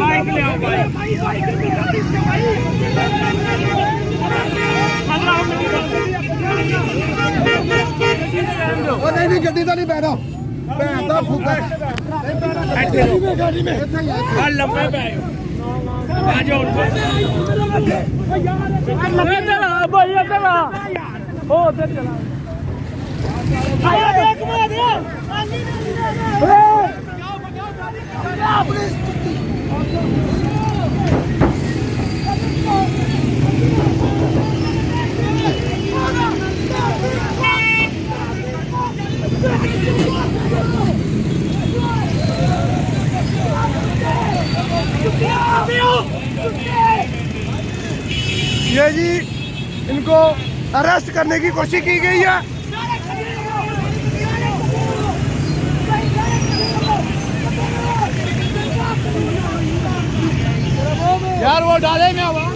Bike ले आओ नहीं गड्डी तो नहीं बैठो भैन का फूका लंबे पे आ जाओ भाई इधर आ ओ उधर चला आया देख में दे ये जी इनको अरेस्ट करने की कोशिश की गई है। यार वो डाले में